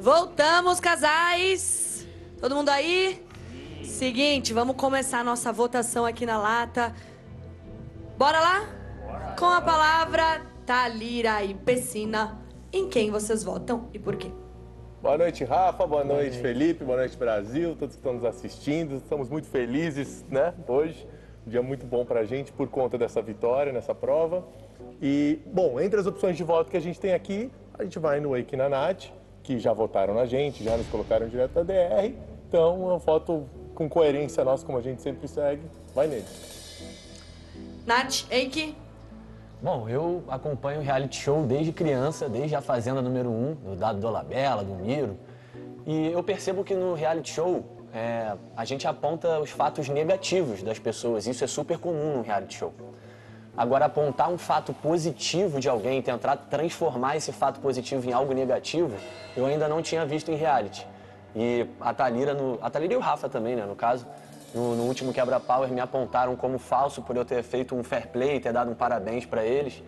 Voltamos, casais! Todo mundo aí? Seguinte, vamos começar a nossa votação aqui na lata. Bora lá? Com a palavra Thalira e Pessina, em quem vocês votam e por quê? Boa noite, Rafa. Boa noite, Felipe. Boa noite, Brasil. Todos que estão nos assistindo. Estamos muito felizes, né? Hoje, um dia muito bom pra gente por conta dessa vitória nessa prova. E, bom, entre as opções de voto que a gente tem aqui, a gente vai no Eike e na Nath, que já votaram na gente, já nos colocaram direto da DR. Então, eu voto com coerência nossa, como a gente sempre segue, vai nele. Nath, Eike? Bom, eu acompanho o reality show desde criança, desde a Fazenda número 1, do Dado Dolabella, do Miro. E eu percebo que no reality show, a gente aponta os fatos negativos das pessoas. Isso é super comum no reality show. Agora, apontar um fato positivo de alguém, tentar transformar esse fato positivo em algo negativo, eu ainda não tinha visto em reality. E a Thalira e o Rafa também, né, no caso, no último Quebra-Power me apontaram como falso por eu ter feito um fair play, ter dado um parabéns pra eles.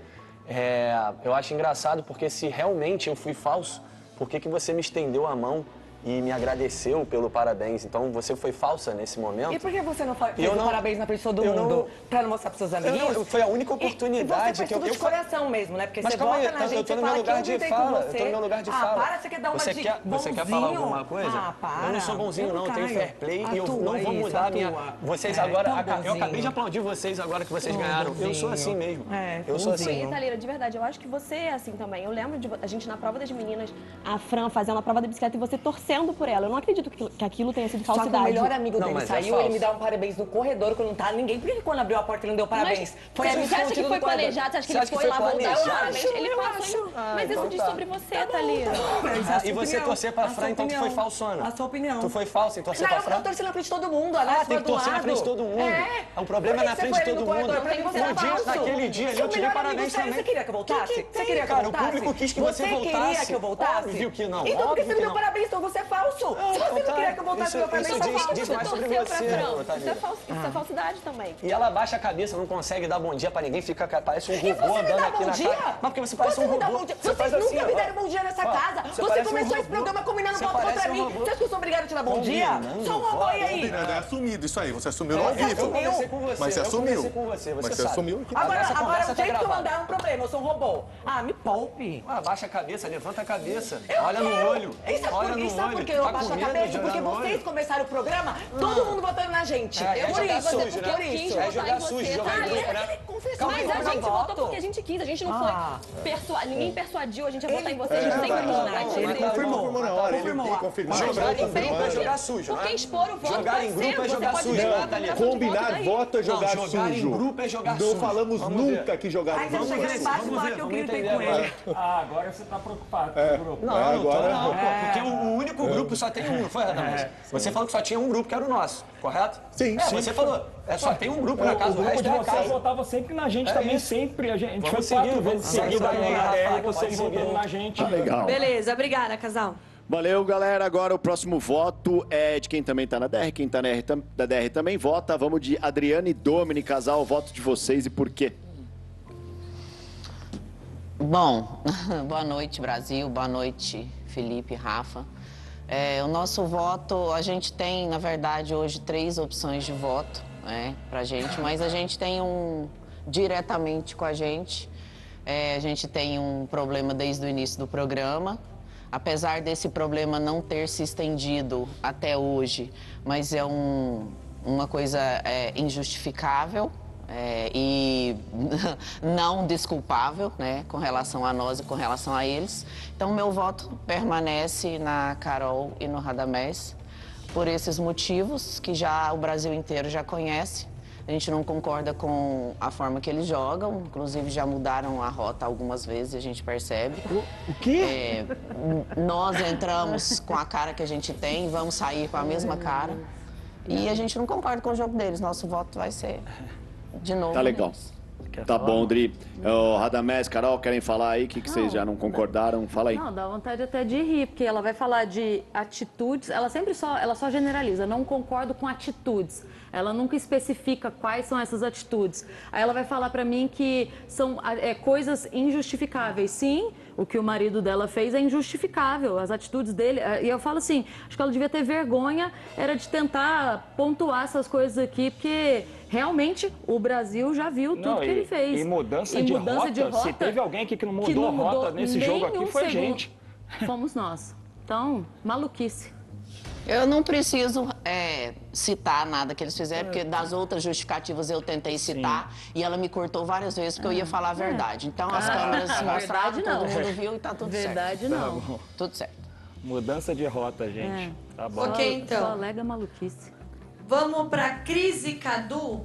Eu acho engraçado porque se realmente eu fui falso, por que você me estendeu a mão e me agradeceu pelo parabéns? Então você foi falsa nesse momento. E por que você não fez o parabéns na frente de todo mundo? Pra não mostrar pros seus amiguinhos? Foi a única oportunidade você que eu... tudo de coração mesmo, né? Porque Mas você calma aí, vota na gente, eu tô você no meu fala lugar que eu de gritei com fala. você. Eu tô no meu lugar de fala. Para, você quer dar uma de Você quer falar alguma coisa? Ah, para. Eu não sou bonzinho, não. Eu tenho fair play e eu Atua não vou isso, mudar a minha... atua. Vocês É, agora... tão Eu acabei de bonzinho. aplaudir vocês agora que vocês ganharam. Eu sou bonzinho. assim mesmo. É, Eu sou bonzinho. assim. E Thalira, de verdade, eu acho que você é assim também. Eu lembro de a gente na prova das meninas, a Fran fazendo a prova da bicicleta e você torcendo por ela. Eu não acredito que aquilo tenha sido Só que o falsidade. melhor amigo Não, dele mas é saiu, falso. ele me dá um parabéns no corredor quando não tá ninguém. Por que quando abriu a porta ele não deu parabéns? Mas você acha que foi planejado? Você acha que ele foi lá voltar o parabéns? Ele passou. Mas isso diz sobre você, Thalira. E você torcer pra Fran, então tu foi falsona. A sua opinião. Tu foi falsa em torcer Não, pra eu Fran? torci na frente de todo mundo. A Nath Tem foi que do torcer na lado. frente de todo mundo. É. O problema é na frente de todo mundo. Naquele dia eu tirei parabéns Você queria que eu voltasse? Você queria que eu Cara, o voltasse? público quis que você voltasse. Você queria que eu voltasse? Óbvio que não, Então por que óbvio você me que deu não. parabéns? Então você é falso. Se você não queria que eu voltasse, meu parabéns, isso eu sou diz falso. mais sobre Torceu pra você, Fran. Thalira. Isso é falsidade também. E ela baixa a cabeça, não consegue dar bom dia pra ninguém, fica parece um E robô você me andando dá aqui bom na dia? cara. Mas porque você parece um me dá robô. bom dia. Você Vocês faz nunca assim, me ó. deram bom dia nessa Ó, casa. você Você parece começou um esse robô. programa combinando Você voto parece contra um mim. robô. Você acha que eu sou obrigada a te dar bom dia? Combinando Só um robô e aí? Combinado, é assumido isso aí. Você assumiu ao Você vivo. assumiu. Eu conversei com você. Mas você eu assumiu. conversei com você, Mas você você sabe. assumiu aqui. Agora Essa o conversa tá jeito que eu gravada. mandar é um problema. Eu sou um robô. Ah, me poupe. Abaixa a cabeça, levanta a cabeça. Olha no olho. E sabe por que eu Tá abaixo com a medo de cabeça? olhar Porque no vocês olho? começaram o programa, todo mundo votando na gente. É Por jogar isso, sujo, por né? isso. É jogar sujo, você, jogar em Thalira. grupo, né? Confessou Mas que a eu gente não votou voto. porque a gente quis, a gente não Ah. foi... Ninguém persuadiu a gente a votar em você, a Ele gente sempre confirmou, quis, Nath, Nath. ele confirmou. na hora. Confirmou. Ele confirmou. Jogar em grupo é Porque- jogar sujo, Porque né? expor o voto Jogar pode em grupo ser, é você jogar pode sujo, ver né, uma Thalira? combinação de Combinar voto daí. voto é jogar Não, jogar em sujo. grupo é jogar Não sujo. falamos Vamos ver. nunca que jogar Aí em você grupo. chega lá embaixo e vamos fala ver, que eu vamos gritei entender com agora. ele. Ah, agora você tá preocupado com o grupo. Não, não tô agora- não, pô, porque o único grupo só tem um, não foi, Radamés? Você falou que só tinha um grupo, que era o nosso, correto? Sim, É, sim. você falou, só tem um grupo na O casa, o grupo resto de é a vocês casa. votava sempre na gente É também, isso. sempre. A gente Vamos foi 4 seguir, vezes vamos seguidas seguir, na vamos DR, seguir. vocês votando na gente. Legal. Beleza, obrigada, casal. Valeu, galera. Agora o próximo voto é de quem também tá na DR. Quem tá da DR também vota. Vamos de Adriana e Domini, casal. Voto de vocês e por quê? Bom, boa noite, Brasil. Boa noite, Felipe, Rafa. O nosso voto, a gente tem, na verdade, hoje 3 opções de voto, né, pra gente, mas a gente tem diretamente com a gente tem um problema desde o início do programa. Apesar desse problema não ter se estendido até hoje, mas é uma coisa injustificável. E não desculpável, né, com relação a nós e com relação a eles. Então, meu voto permanece na Carol e no Radamés por esses motivos que já o Brasil inteiro já conhece. A gente não concorda com a forma que eles jogam, inclusive já mudaram a rota algumas vezes, a gente percebe. O quê? Nós entramos com a cara que a gente tem, vamos sair com a mesma cara. E a gente não concorda com o jogo deles, nosso voto vai ser... De novo. Tá legal. neles. Tá bom, Dri. Radamés, Carol, querem falar aí? O que vocês já não concordaram? Fala aí. Não, dá vontade até de rir, porque ela vai falar de atitudes, ela só generaliza, não concordo com atitudes. Ela nunca especifica quais são essas atitudes. Aí ela vai falar pra mim que são coisas injustificáveis. Sim, o que o marido dela fez é injustificável, as atitudes dele. E eu falo assim, acho que ela devia ter vergonha, era de tentar pontuar essas coisas aqui, porque realmente o Brasil já viu tudo que ele fez. E mudança de rota, se teve alguém aqui que não mudou rota nesse jogo aqui, foi a gente. Fomos nós. Então, maluquice. Eu não preciso citar nada que eles fizeram, porque das outras justificativas eu tentei citar e ela me cortou várias vezes porque eu ia falar a verdade. Então as câmeras mostraram, todo mundo viu e tá tudo certo. Verdade não. Tá tudo certo. Mudança de rota, gente. Tá bom. Ok, então. Só alega maluquice. Vamos para Cris e Cadu.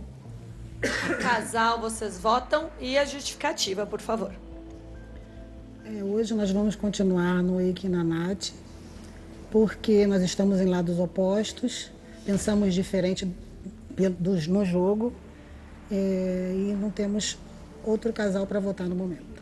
Casal, vocês votam e a justificativa, por favor. Hoje nós vamos continuar no Eike e na Nath, porque nós estamos em lados opostos, pensamos diferente no jogo e não temos outro casal para votar no momento.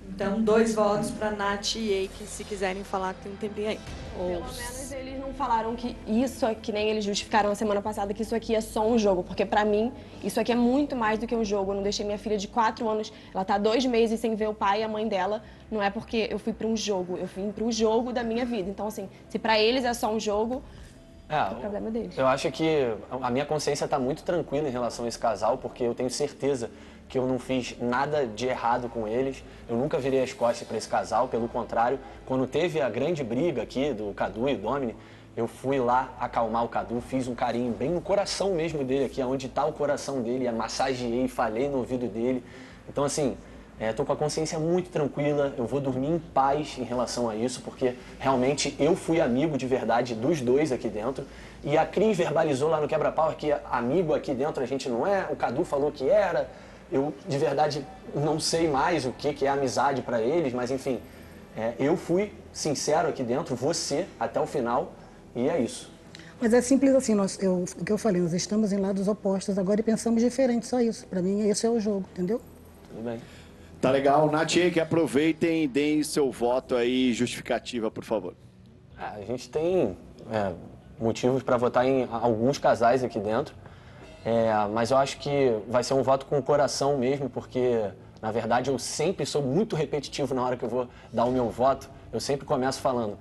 Então, 2 votos para Nath e Eike, se quiserem falar, tem um tempinho aí. Pelo menos eles não falaram que isso, que nem eles justificaram na semana passada, que isso aqui é só um jogo. Porque pra mim, isso aqui é muito mais do que um jogo. Eu não deixei minha filha de 4 anos, ela tá 2 meses sem ver o pai e a mãe dela. Não é porque eu fui pra um jogo, eu fui pro jogo da minha vida. Então, assim, se pra eles é só um jogo, o problema é deles. Eu acho que a minha consciência está muito tranquila em relação a esse casal, porque eu tenho certeza que eu não fiz nada de errado com eles. Eu nunca virei as costas para esse casal, pelo contrário, quando teve a grande briga aqui do Cadu e do Domini, eu fui lá acalmar o Cadu, fiz um carinho bem no coração mesmo dele aqui, onde está o coração dele, massageei, falei no ouvido dele. Então, assim, estou com a consciência muito tranquila, eu vou dormir em paz em relação a isso, porque realmente eu fui amigo de verdade dos dois aqui dentro. E a Cris verbalizou lá no Quebra-Pau que amigo aqui dentro a gente não é, o Cadu falou que era. Eu, de verdade, não sei mais o que é amizade para eles, mas enfim, eu fui sincero aqui dentro, você, até o final, e é isso. Mas é simples assim, o que eu falei, nós estamos em lados opostos agora e pensamos diferente, só isso. Para mim, esse é o jogo, entendeu? Tudo bem. Tá legal. Nath e Eike, aproveitem e deem seu voto aí, justificativa, por favor. A gente tem motivos para votar em alguns casais aqui dentro. Mas eu acho que vai ser um voto com o coração mesmo, porque, na verdade, eu sempre sou muito repetitivo na hora que eu vou dar o meu voto. Eu sempre começo falando,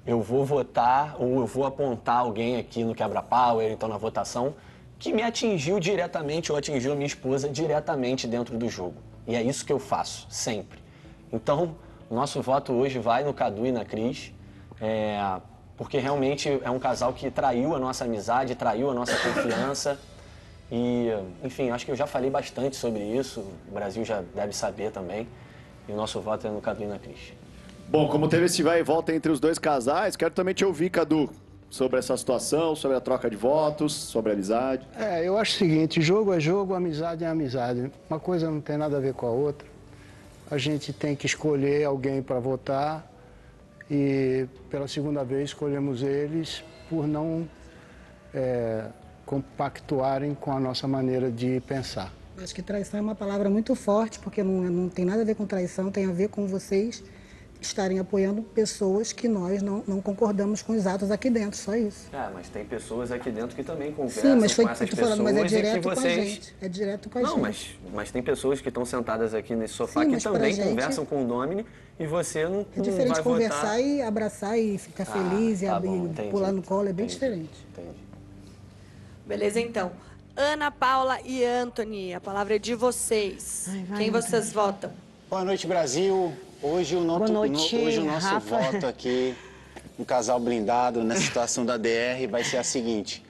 eu vou votar ou eu vou apontar alguém aqui no Quebra-Pau, então na votação, que me atingiu diretamente ou atingiu a minha esposa diretamente dentro do jogo. E é isso que eu faço, sempre. Então, o nosso voto hoje vai no Cadu e na Cris, porque realmente é um casal que traiu a nossa amizade, traiu a nossa confiança. E, enfim, acho que eu já falei bastante sobre isso, o Brasil já deve saber também, e o nosso voto é no Cadu e na Cris. Bom, como teve esse vai e volta entre os dois casais, quero também te ouvir, Cadu, sobre essa situação, sobre a troca de votos, sobre a amizade. Eu acho o seguinte, jogo é jogo, amizade é amizade. Uma coisa não tem nada a ver com a outra. A gente tem que escolher alguém para votar e, pela segunda vez, escolhemos eles por não compactuarem com a nossa maneira de pensar. Acho que traição é uma palavra muito forte, porque não tem nada a ver com traição, tem a ver com vocês estarem apoiando pessoas que nós não concordamos com os atos aqui dentro, só isso. Mas tem pessoas aqui dentro que também conversam com essas pessoas, mas é direto com a gente. É direto com a gente. Mas tem pessoas que estão sentadas aqui nesse sofá que também conversam com o Domini e você não vai votar. É diferente conversar e abraçar e ficar feliz e pular no colo, é bem diferente. Entendi. Beleza, então. Ana Paula e Anthony, a palavra é de vocês. Quem vocês votam? Boa noite, Brasil. Hoje o nosso voto aqui, um casal blindado na situação da DR, vai ser a seguinte.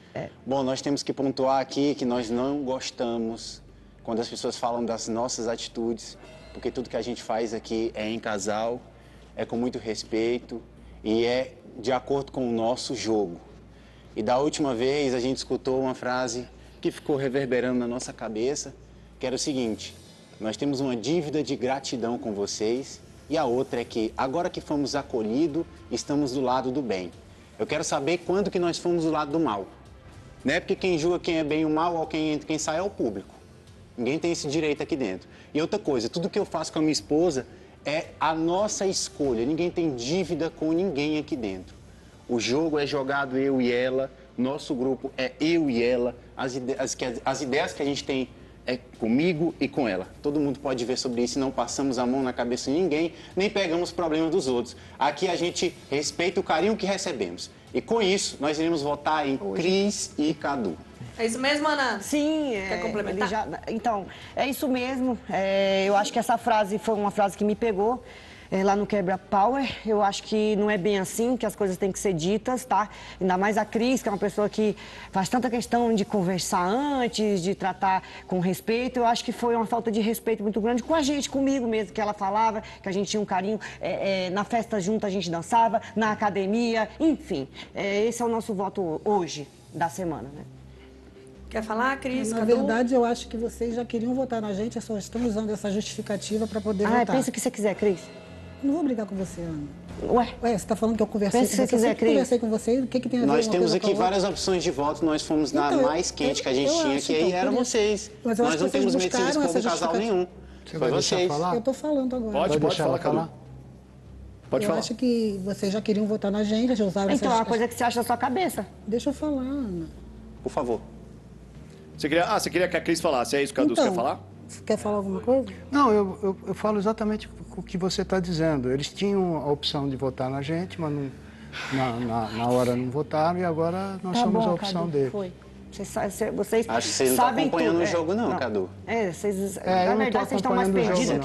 Bom, nós temos que pontuar aqui que nós não gostamos quando as pessoas falam das nossas atitudes, porque tudo que a gente faz aqui é em casal, é com muito respeito e é de acordo com o nosso jogo. E da última vez a gente escutou uma frase que ficou reverberando na nossa cabeça, que era o seguinte: nós temos uma dívida de gratidão com vocês e a outra é que agora que fomos acolhidos, estamos do lado do bem. Eu quero saber quando que nós fomos do lado do mal. Não é porque quem julga quem é bem ou mal, ou quem entra, quem sai é o público. Ninguém tem esse direito aqui dentro. E outra coisa, tudo que eu faço com a minha esposa é a nossa escolha. Ninguém tem dívida com ninguém aqui dentro. O jogo é jogado eu e ela, nosso grupo é eu e ela. As ideias que a gente tem é comigo e com ela. Todo mundo pode ver sobre isso e não passamos a mão na cabeça de ninguém, nem pegamos problemas dos outros. Aqui a gente respeita o carinho que recebemos. E com isso, nós iremos votar em Cris e Cadu. É isso mesmo, Ana? Sim. Quer complementar? Então, é isso mesmo. Eu acho que essa frase foi uma frase que me pegou. Lá no Quebra Power, eu acho que não é bem assim, que as coisas têm que ser ditas, tá? Ainda mais a Cris, que é uma pessoa que faz tanta questão de conversar antes, de tratar com respeito. Eu acho que foi uma falta de respeito muito grande com a gente, comigo mesmo, que ela falava, que a gente tinha um carinho. Na festa junto a gente dançava, na academia, enfim. Esse é o nosso voto hoje, da semana, né? Quer falar, Cris? Na verdade, eu acho que vocês já queriam votar na gente, só estão usando essa justificativa para poder votar. Pensa o que você quiser, Cris. Não vou brigar com você, Ana. Ué, você está falando que eu conversei com você. Se você conversei com você, o que tem a ver? Nós temos aqui várias opções de voto, nós fomos na mais quente que a gente tinha, que aí eram vocês. Mas nós não temos medo de ser expor casal nenhum. Foi vocês. Eu estou falando agora. Pode falar, Cadu. Pode falar. Eu acho que vocês já queriam votar na gente, já usaram Então, é uma coisa que você acha da sua cabeça. Deixa eu falar, Ana. Por favor. Você queria que a Cris falasse, é isso, Cadu? Você quer falar? Você quer falar alguma coisa? Não, eu falo exatamente o que você está dizendo. Eles tinham a opção de votar na gente, mas não, na hora não votaram e agora nós somos a opção Cadu, dele. Foi. Vocês acho que vocês não estão acompanhando o jogo, não, Cadu. Na verdade, vocês estão mais perdidos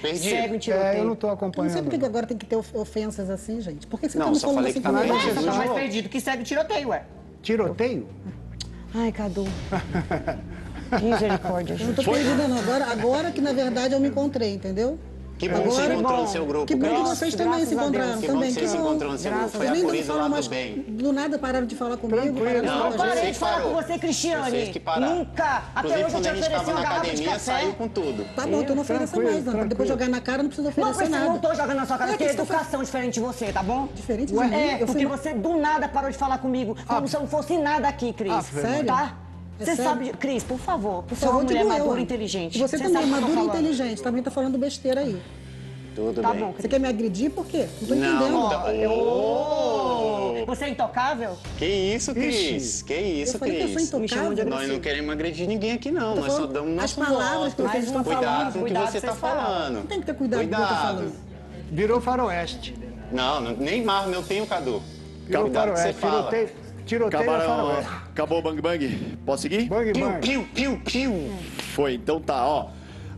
que cego em tiroteio. Eu não estou acompanhando. Não sei por que agora tem que ter ofensas assim, gente. Por que você não, está me falando assim comigo? Vocês estão mais perdidos que cego em tiroteio, ué. Tiroteio? Ai, Cadu. Misericórdia. Eu não tô perdida, não. Agora que, na verdade, eu me encontrei, entendeu? Que bom que você encontrou no seu grupo. Que bom que vocês também se encontraram. Que bom que você se encontrou no seu grupo. Foi acolhido lá do bem. Do nada pararam de falar comigo. Não parei de falar com você, Cristiane. Nunca. Até hoje eu te ofereci uma garrafa de café. Saiu com tudo. Tá bom, então não ofereça mais, não. Pra depois jogar na cara, não precisa oferecer nada. Não, não tô jogando na sua cara. Tem educação diferente de você, tá bom? Diferente de mim? Porque você do nada parou de falar comigo. Como se eu não fosse nada aqui, Cris. Sério? Tá? Você sabe, Cris, por favor. Você é Por uma mulher favor, madura e inteligente. Você também é madura e inteligente. Também tá falando besteira aí. Tudo tá bem. Bom, você quer me agredir por quê? Não tô entendendo. Você é intocável? Que isso, Cris? Que isso, Cris? Nós não queremos agredir ninguém aqui, não. Nós só damos nosso voto. As palavras que vocês estão falando. Cuidado com o que você está falando. Não tem que ter cuidado com o que eu tô falando. Virou faroeste. Não, nem marro eu tenho, Cadu. Virou faroeste. Tiroteio faroeste. Acabou o Bang Bang. Posso seguir? Bang Bang. Piu, piu, piu. Foi, então tá, ó.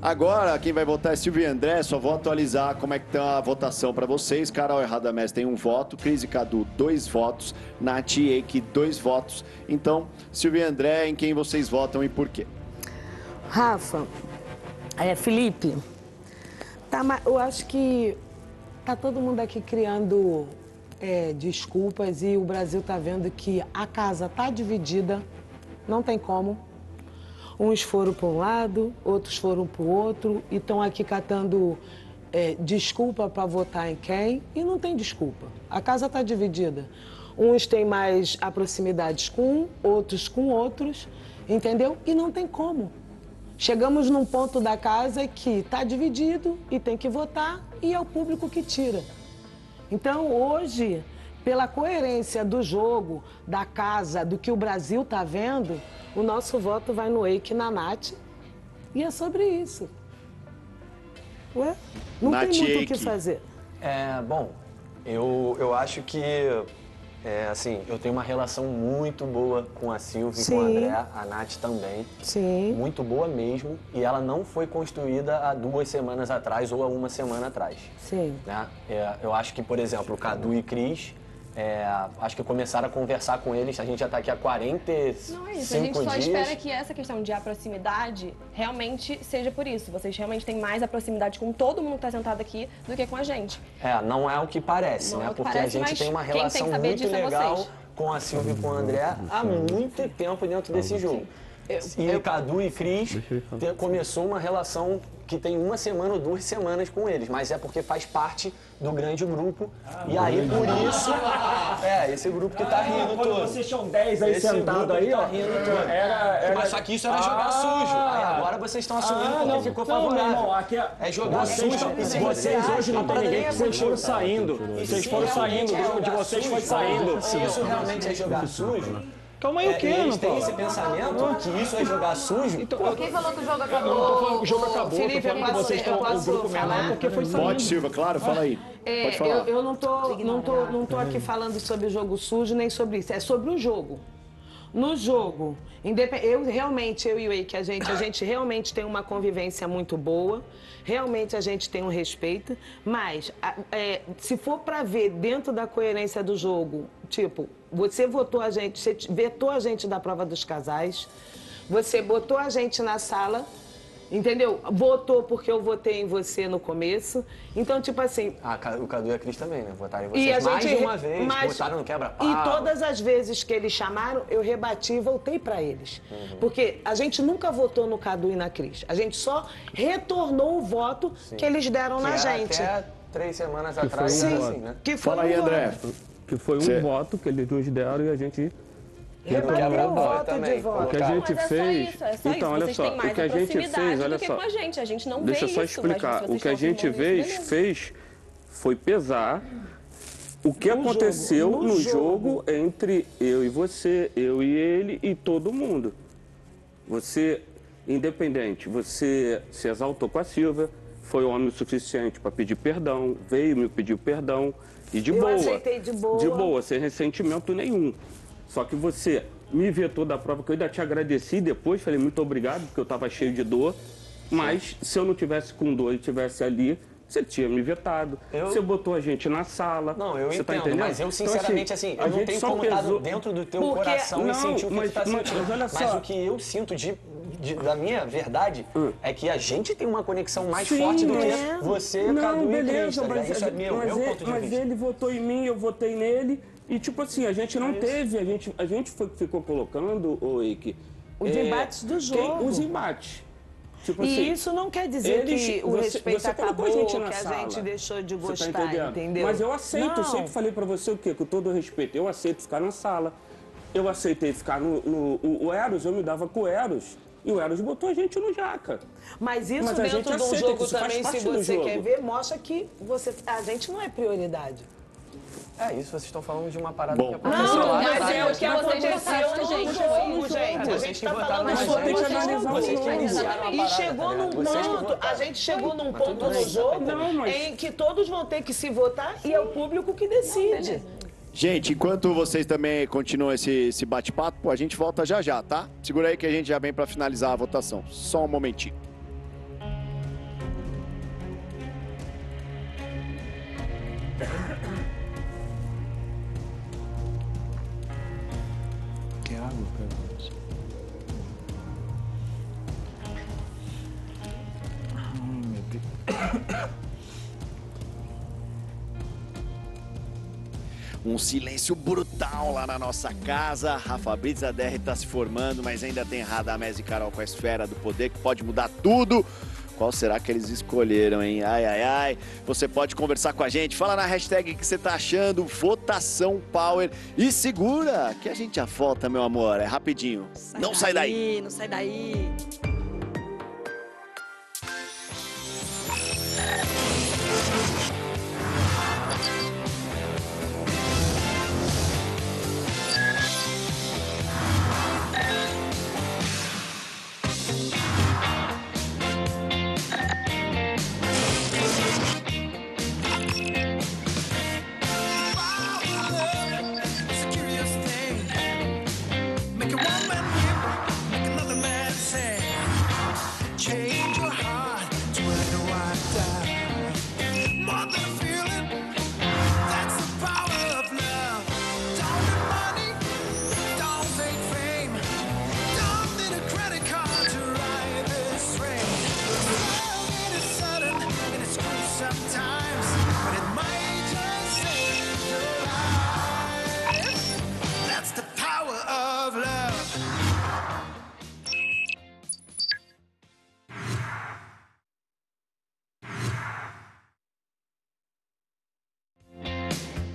Agora, quem vai votar é Silvio e André. Só vou atualizar como é que tá a votação para vocês. Carol Radamés tem 1 voto, Cris e Cadu 2 votos, Nath e Eike 2 votos. Então, Silvio e André, em quem vocês votam e por quê? Rafa, Felipe, eu acho que tá todo mundo aqui criando desculpas e o Brasil tá vendo que a casa tá dividida, não tem como. Uns foram para um lado, outros foram para o outro e estão aqui catando desculpa para votar em quem e não tem desculpa. A casa está dividida. Uns têm mais proximidades com outros com outros, entendeu? E não tem como. Chegamos num ponto da casa que está dividido e tem que votar e é o público que tira. Então, hoje, pela coerência do jogo, da casa, do que o Brasil está vendo, o nosso voto vai no Eike e na Nath. E é sobre isso. Ué? Não Nath tem muito Eike. o que fazer. Bom, eu acho que, assim, eu tenho uma relação muito boa com a Silvia e com a André, a Nath também. Sim. Muito boa mesmo. E ela não foi construída há 2 semanas atrás ou há 1 semana atrás. Sim. Né? Eu acho que, por exemplo, Cadu e Cris, acho que começaram a conversar com eles, a gente já está aqui há 45 dias. Não é isso, a gente só espera que essa questão de proximidade realmente seja por isso. Vocês realmente têm mais a proximidade com todo mundo que está sentado aqui do que com a gente. Não é o que parece, Não né? é o que Porque parece, a gente tem uma relação muito legal com a Silvia e com o André há muito tempo dentro desse jogo. E Cadu e Cris começou uma relação que tem 1 semana ou 2 semanas com eles, mas é porque faz parte do grande grupo. E aí, por isso, esse grupo que tá rindo quando todo. vocês tinham 10 aí sentados aí, ó. Mas só que isso era jogar sujo. Aí agora vocês estão assumindo porque ficou favorável. Meu irmão, aqui é jogar sujo. Vocês hoje não tem ninguém, que vocês foram saindo. Vocês foram saindo, o grupo de vocês foi saindo. Se isso realmente é jogar sujo, Calma aí, o quê, Eles têm Paulo? esse pensamento que isso é jogar sujo. Por que falou que o jogo acabou? Eu não tô falando que o jogo acabou, Felipe, tô falando que vocês estão o grupo menor porque foi saindo. Pode, Silva, claro, fala aí. Pode falar. Eu não tô aqui falando sobre o jogo sujo nem sobre isso, é sobre o jogo. No jogo, eu e o Eike, a gente realmente tem uma convivência muito boa, realmente a gente tem um respeito, mas se for para ver dentro da coerência do jogo, tipo, você vetou a gente da prova dos casais, você botou a gente na sala, entendeu? Votou porque eu votei em você no começo. Então, tipo assim... O Cadu e a Cris também, né? Votaram em vocês mais de uma vez, votaram no quebra-pau. E todas as vezes que eles chamaram, eu rebati e voltei pra eles. Porque a gente nunca votou no Cadu e na Cris. A gente só retornou o voto que eles deram na gente. Até 3 semanas atrás, Sim, né? que foi Fala aí, André. Que foi um voto que eles nos deram e a gente... Rebateu o voto de voto. O que a gente fez... Então, olha só, o que a gente fez, olha só. A gente não Deixa eu só explicar. O que a gente fez foi pesar o que aconteceu no jogo entre eu e você, eu e ele e todo mundo. Você, independente, você se exaltou com a Silvia, foi homem o suficiente para pedir perdão, veio me pedir perdão e de boa. Eu aceitei de boa. De boa, sem ressentimento nenhum. Só que você me vetou da prova, que eu ainda te agradeci depois, falei muito obrigado, porque eu estava cheio de dor. Mas se eu não tivesse com dor e estivesse ali, você tinha me vetado. Você botou a gente na sala. Não, eu você entendo, tá mas eu sinceramente, assim, eu não tenho como estar dentro do teu coração e sentir o que você está sentindo. Mas olha só. Mas o que eu sinto da minha verdade é que a gente tem uma conexão mais forte do que você, Cadu e Cris. Isso é meu ponto de mas vista. ele votou em mim, eu votei nele. E tipo assim, a gente não teve, a gente ficou colocando, Eike, os embates do jogo. Os embates. Tipo e assim, isso não quer dizer que o respeito acabou, que a gente deixou de gostar, tá entendeu? Mas eu aceito, eu sempre falei pra você o quê? Com todo respeito, eu aceito ficar na sala. Eu aceitei ficar o Eros, eu me dava com o Eros. E o Eros botou a gente no jaca. Mas isso dentro de um jogo também, se você quer ver, mostra que a gente não é prioridade. Isso, vocês estão falando de uma parada que aconteceu lá. Não, mas é o que aconteceu no jogo, gente. A gente tá falando sobre o jogo. E chegou num ponto, a gente chegou num ponto no jogo em que todos vão ter que se votar e é o público que decide. Gente, enquanto vocês também continuam esse bate-papo, a gente volta já já, tá? Segura aí que a gente já vem pra finalizar a votação. Só um momentinho. Um silêncio brutal lá na nossa casa. Rafa Brits, a DR tá se formando, mas ainda tem Radamés e Carol com a esfera do poder, que pode mudar tudo. Qual será que eles escolheram, hein? Ai, ai, ai. Você pode conversar com a gente. Fala na hashtag o que você tá achando. Votação Power. E segura que a gente já volta, meu amor. É rapidinho. Não sai daí. Não sai daí.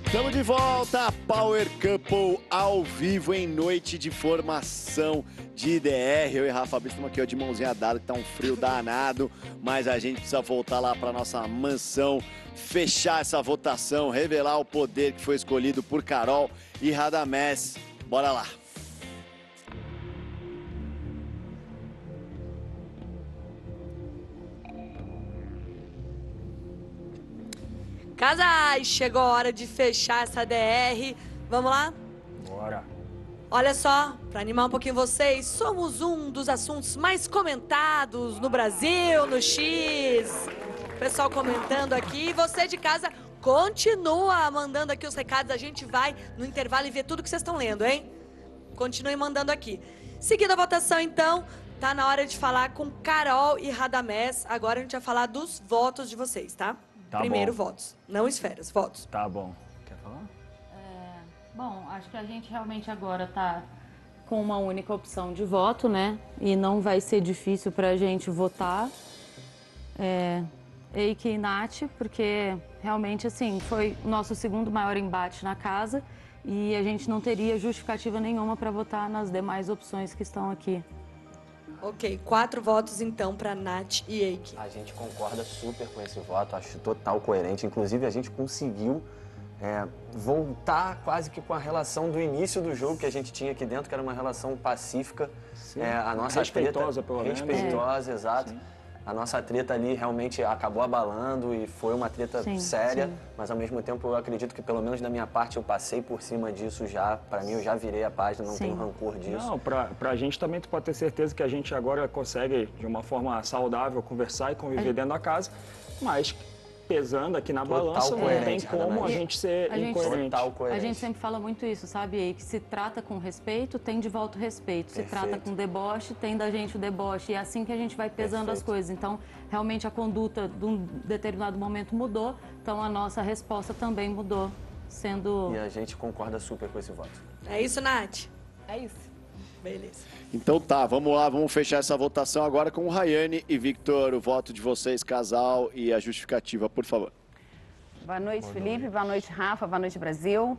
Estamos de volta, Power Couple ao vivo em noite de formação de DR. Eu e Rafa Brits estamos aqui ó, de mãozinha dada, que tá um frio danado, mas a gente precisa voltar lá para nossa mansão, fechar essa votação, revelar o poder que foi escolhido por Carol e Radamés. Bora lá. Casais, chegou a hora de fechar essa DR. Vamos lá? Bora. Olha só, para animar um pouquinho vocês, somos um dos assuntos mais comentados no Brasil, no X. O pessoal comentando aqui. Você de casa, continua mandando aqui os recados. A gente vai no intervalo e ver tudo que vocês estão lendo, hein? Continue mandando aqui. Seguindo a votação, então, tá na hora de falar com Carol e Radamés. Agora a gente vai falar dos votos de vocês, tá? Tá Primeiro, bom. votos. Não esferas, votos. Tá bom. Quer falar? Bom, acho que a gente realmente agora tá com uma única opção de voto, né? E não vai ser difícil pra gente votar. Eike e Nath, porque realmente, assim, foi o nosso segundo maior embate na casa e a gente não teria justificativa nenhuma para votar nas demais opções que estão aqui. Ok, 4 votos então para Nath e Eike. A gente concorda super com esse voto, acho total coerente. Inclusive, a gente conseguiu voltar quase que com a relação do início do jogo que a gente tinha aqui dentro, que era uma relação pacífica. A nossa respeitosa, treta, pelo menos. respeitosa, exato. Sim. A nossa treta ali realmente acabou abalando e foi uma treta séria, mas ao mesmo tempo eu acredito que pelo menos da minha parte eu passei por cima disso já. Para mim eu já virei a página, não tenho rancor disso. Não, pra gente também tu pode ter certeza que a gente agora consegue de uma forma saudável conversar e conviver dentro da casa, mas pesando aqui na balança, não tem como a gente ser incoerente. A gente sempre fala muito isso, sabe? E que se trata com respeito, tem de volta o respeito. Se trata com deboche, tem da gente o deboche. E é assim que a gente vai pesando as coisas. Então, realmente a conduta de um determinado momento mudou, então a nossa resposta também mudou, sendo... E a gente concorda super com esse voto. É isso, Nath? É isso. Beleza. Então tá, vamos lá, vamos fechar essa votação agora com o Rayane e Victor, o voto de vocês, casal, e a justificativa, por favor. Boa noite, Felipe. Boa noite, Rafa. Boa noite, Brasil.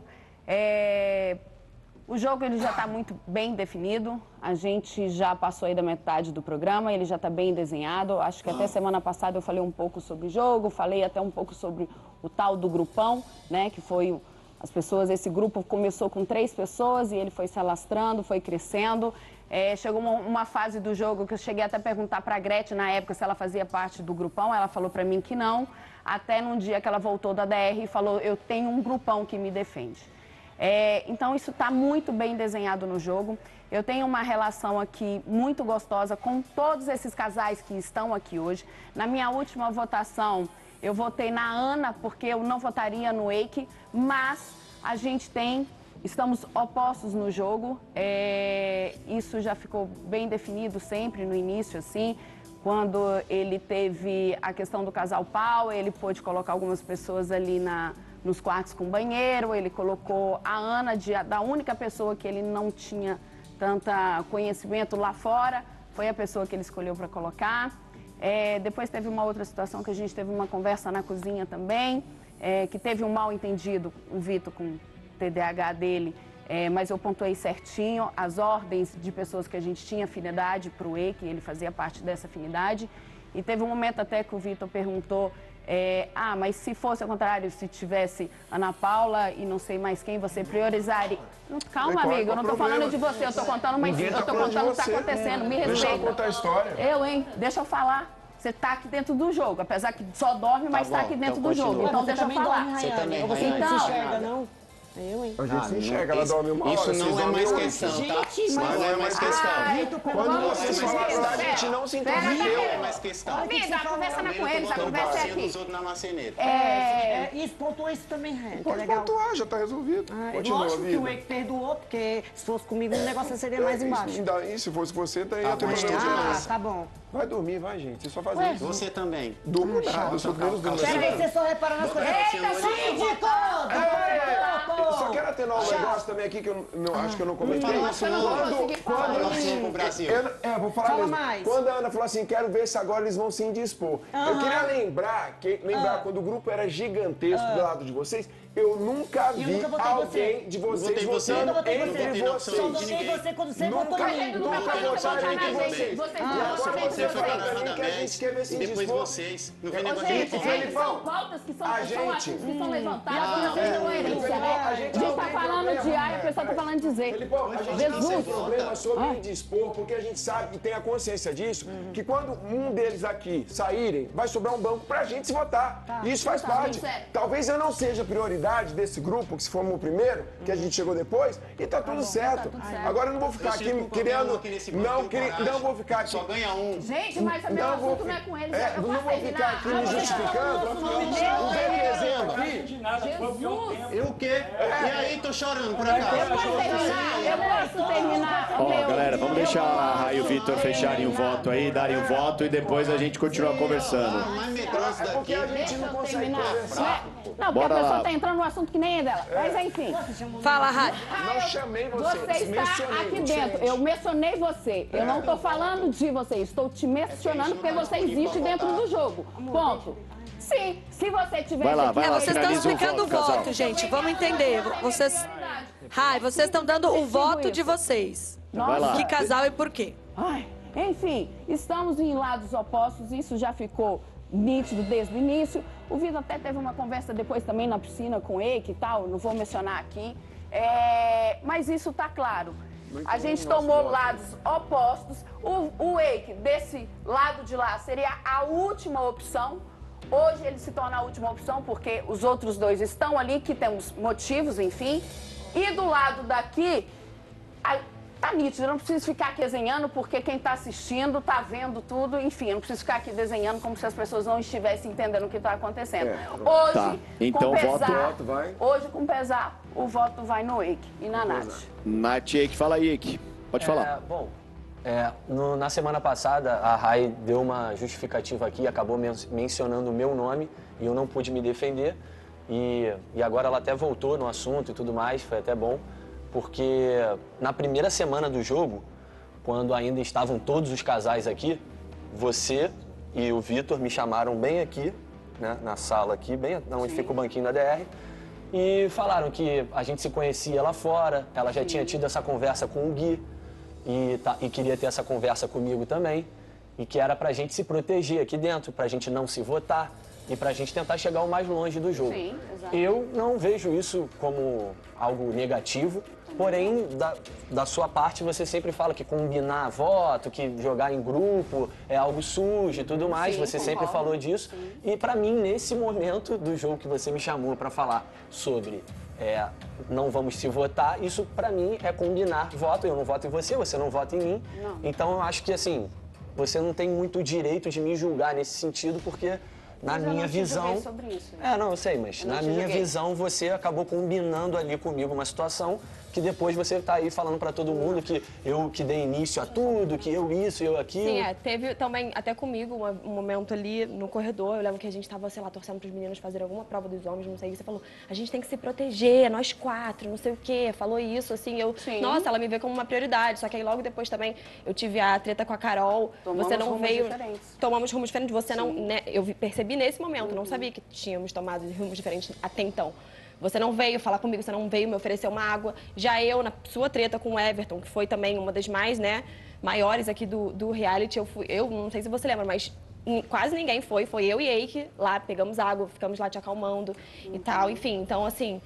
O jogo ele já está muito bem definido. A gente já passou aí da metade do programa, ele já está bem desenhado. Acho que até semana passada eu falei um pouco sobre o jogo, falei até um pouco sobre o tal do grupão, né, que foi... As pessoas, esse grupo começou com 3 pessoas e ele foi se alastrando, foi crescendo. Chegou uma fase do jogo que eu cheguei até a perguntar para a Gretchen na época se ela fazia parte do grupão. Ela falou para mim que não. Até num dia que ela voltou da DR e falou, eu tenho um grupão que me defende. Então isso está muito bem desenhado no jogo. Eu tenho uma relação aqui muito gostosa com todos esses casais que estão aqui hoje. Na minha última votação, eu votei na Ana, porque eu não votaria no Eike, mas a gente estamos opostos no jogo. Isso já ficou bem definido sempre no início, assim. Quando ele teve a questão do casal pau, ele pôde colocar algumas pessoas ali nos quartos com banheiro, ele colocou a Ana, da única pessoa que ele não tinha tanto conhecimento lá fora, foi a pessoa que ele escolheu para colocar. Depois teve uma outra situação que a gente teve uma conversa na cozinha também, que teve um mal entendido, o Vitor com o TDAH dele, mas eu pontuei certinho as ordens de pessoas que a gente tinha afinidade para o Eike, ele fazia parte dessa afinidade. E teve um momento até que o Vitor perguntou, mas se fosse ao contrário, se tivesse Ana Paula e não sei mais quem, você priorizaria... Calma, amigo, eu não estou falando de você, eu estou contando o que está acontecendo, me respeita. Deixa eu contar a história. Deixa eu falar. Você está aqui dentro do jogo, apesar que só dorme, mas está aqui dentro do jogo. Então deixa eu falar. Você também, você não enxerga, não? Eu, hein? A gente se enxerga, ela dorme uma hora. Isso não é mais questão, tá? Gente, mas não é mais questão. Quando vocês falaram da gente não se intrometeu. Não é mais questão. Amiga, conversa com eles, a conversa é aqui. Os outros na maçaneta. Isso, pontua isso também, Pode pontuar, já está resolvido. Continua, lógico que vida. o Eike perdoou, porque se fosse comigo o negócio seria mais embaixo. E se fosse você, daí ia ter problema de herança. Tá bom. Vai dormir, vai, gente. Você só faz isso. Você também. Durmo nada, eu sou menos do Peraí, você só repara nas coisas. Eita, síndico! Eu só quero atenuar um negócio também aqui que eu acho que eu não comentei. Vou falar mesmo. Quando a Ana falou assim, quero ver se agora eles vão se indispor. Eu queria lembrar quando o grupo era gigantesco do lado de vocês, eu nunca vi alguém de vocês votando entre vocês. Só votei você quando você votou em mim. Nunca votaram entre vocês. Você foi para a Ana Dez e depois vocês. Não vem negócio de são pautas que são levantadas e não tem coerência, né? A gente está falando odiar e a pessoa tá falando dizer. Felipão, a gente não tem problema sobre indispor, porque a gente sabe e tem a consciência disso, que quando um deles aqui saírem, vai sobrar um banco pra gente se votar. E isso faz parte. Talvez eu não seja prioridade desse grupo, que se formos o primeiro, que a gente chegou depois, e tá tudo certo. Agora eu não vou ficar aqui querendo... Não vou ficar aqui... Só ganha um. Gente, mas também o assunto não é com eles. Não vou ficar aqui me justificando. O exemplo aqui... Eu o quê? E aí, tô chorando por acaso. Eu posso terminar. Ó, galera, vamos deixar a Rai e o Vitor fecharem o voto aí, darem o voto e depois a gente continua conversando. É porque a gente não consegue conversar. Não, porque a pessoa tá entrando no assunto que nem é dela. Mas enfim. Fala, Rai. Não chamei você. Você está aqui dentro. Eu mencionei você. Eu não tô falando de você. Estou te mencionando porque você existe dentro do jogo. Ponto. Sim, se você tiver... Vai lá, vocês estão explicando o voto, casal. gente. Vamos entender. Vocês estão dando o voto de vocês. Vai lá. Que casal e por quê? Enfim, estamos em lados opostos. Isso já ficou nítido desde o início. O Vitor até teve uma conversa depois também na piscina com o Eike e tal. Não vou mencionar aqui. Mas isso tá claro. A gente tomou lados opostos. O Eike, desse lado de lá, seria a última opção. Hoje ele se torna a última opção porque os outros dois estão ali, que temos motivos, enfim. E do lado daqui, tá nítido, eu não preciso ficar aqui desenhando porque quem tá assistindo tá vendo tudo. Enfim, eu não preciso ficar aqui desenhando como se as pessoas não estivessem entendendo o que tá acontecendo. Hoje, Tá. Então, voto vai. Hoje, com pesar, o voto vai no Eike e na Nath. Nath, Eike, fala aí, Eike. Pode falar. Bom, na semana passada, a Rai deu uma justificativa aqui, acabou mencionando o meu nome e eu não pude me defender. E agora ela até voltou no assunto e tudo mais, foi até bom, porque na primeira semana do jogo, quando ainda estavam todos os casais aqui, você e o Vitor me chamaram bem aqui, né, na sala aqui, bem onde fica o banquinho da DR, e falaram que a gente se conhecia lá fora, ela já tinha tido essa conversa com o Gui, e queria ter essa conversa comigo também, e que era pra gente se proteger aqui dentro, pra gente não se votar e pra gente tentar chegar o mais longe do jogo. Sim, exato. Eu não vejo isso como algo negativo, porém, da sua parte, você sempre fala que combinar voto, que jogar em grupo é algo sujo e tudo mais, Sim, você sempre falou disso. Sim. E pra mim, nesse momento do jogo que você me chamou pra falar sobre não vamos se votar, isso pra mim é combinar voto. Eu não voto em você, você não vota em mim. Não. Então eu acho que assim, você não tem muito direito de me julgar nesse sentido, porque na minha visão... Sobre isso, não, eu sei, mas na minha visão você acabou combinando ali comigo uma situação que depois você tá aí falando pra todo mundo que eu que dei início a tudo, que eu isso, eu aquilo. Sim, teve também, até comigo, um momento ali no corredor, eu lembro que a gente tava, sei lá, torcendo pros meninos fazerem alguma prova dos homens, não sei o que, você falou, a gente tem que se proteger, nós quatro, não sei o quê, falou isso, assim, nossa, ela me vê como uma prioridade, só que aí logo depois também eu tive a treta com a Carol, você não veio... Tomamos rumos diferentes, você não, né, eu percebi nesse momento, não sabia que tínhamos tomado rumos diferentes até então. Você não veio falar comigo, você não veio me oferecer uma água. Já eu, na sua treta com o Everton, que foi também uma das mais, né, maiores aqui do reality, eu não sei se você lembra, mas quase ninguém foi eu e Eike lá, pegamos água, ficamos lá te acalmando e tal, enfim. Então, assim,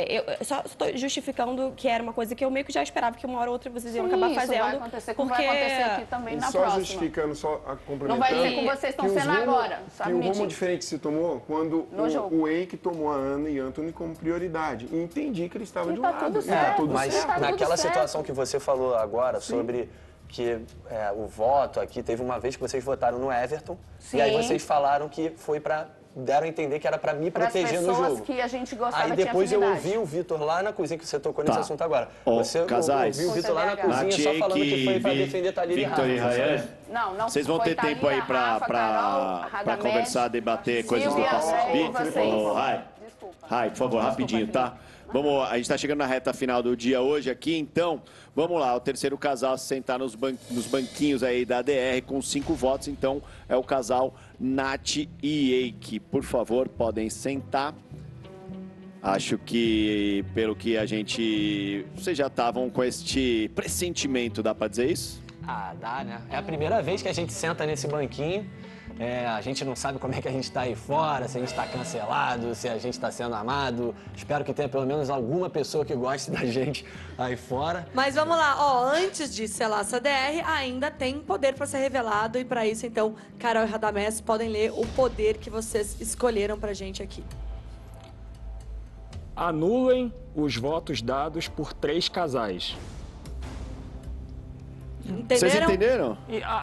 eu só estou justificando que era uma coisa que eu meio que já esperava que uma hora ou outra vocês iam acabar fazendo. Isso vai acontecer, como vai acontecer aqui também na só próxima. Justificando, só complementando. Não vai ser como vocês estão sendo agora, sabe? Que o rumo diferente se tomou quando o Eike tomou a Ana e Anthony como prioridade. E entendi que ele estava de um lado. Tudo certo, mas naquela situação que você falou agora sobre que o voto aqui, teve uma vez que vocês votaram no Everton, e aí vocês falaram que foi deram a entender que era pra me proteger no jogo. Que a gente gostava. Aí depois eu ouvi o Vitor lá na cozinha, que você tocou nesse assunto agora. Você ouviu o Vitor lá na cozinha só falando que foi pra defender Thalita e Rafa. Não, vocês vão ter tempo aí pra conversar, debater coisas do passado. Rai, por favor, rapidinho, tá? A gente está chegando na reta final do dia hoje aqui, então vamos lá, o terceiro casal a se sentar nos banquinhos aí da DR com 5 votos, então é o casal Nath e Eike. Por favor, podem sentar. Acho que, pelo que a gente... Vocês já estavam com este pressentimento, dá pra dizer isso? Dá, né? É a primeira vez que a gente senta nesse banquinho. A gente não sabe como é que a gente está aí fora, se a gente está cancelado, se a gente está sendo amado. Espero que tenha pelo menos alguma pessoa que goste da gente aí fora. Mas vamos lá, ó, antes de selar essa DR, ainda tem poder para ser revelado. E para isso, então, Carol e Radamés podem ler o poder que vocês escolheram pra gente aqui. Anulem os votos dados por 3 casais. Entenderam? Vocês entenderam?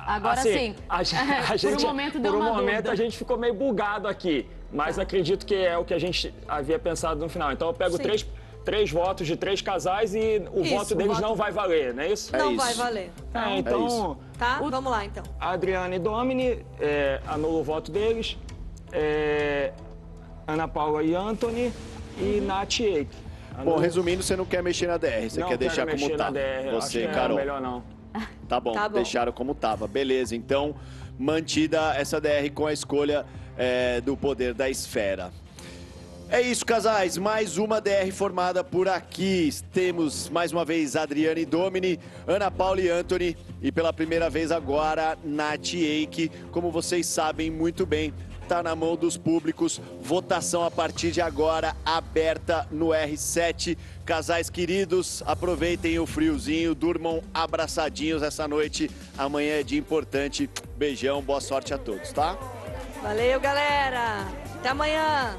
Agora sim. A gente, por um momento deu uma dúvida. A gente ficou meio bugado aqui, mas acredito que é o que a gente havia pensado no final. Então eu pego três votos de 3 casais e o voto deles não vai valer, não é isso? Não vai valer. Então, tá, vamos lá então. Adriana e Domini, anula o voto deles. Ana Paula e Anthony e Nath e Eike. Bom, resumindo, você não quer mexer na DR, você quer deixar como tá. Você, Carol. Melhor não. Tá bom, deixaram como tava. Beleza, então mantida essa DR com a escolha do poder da esfera. É isso, casais. Mais uma DR formada por aqui. Temos mais uma vez Adriana e Domini, Ana Paula e Anthony. E pela primeira vez agora, Nath e Eike. Como vocês sabem muito bem, tá na mão dos públicos. Votação a partir de agora, aberta no R7. Casais queridos, aproveitem o friozinho, durmam abraçadinhos essa noite. Amanhã é dia importante. Beijão, boa sorte a todos, tá? Valeu, galera. Até amanhã.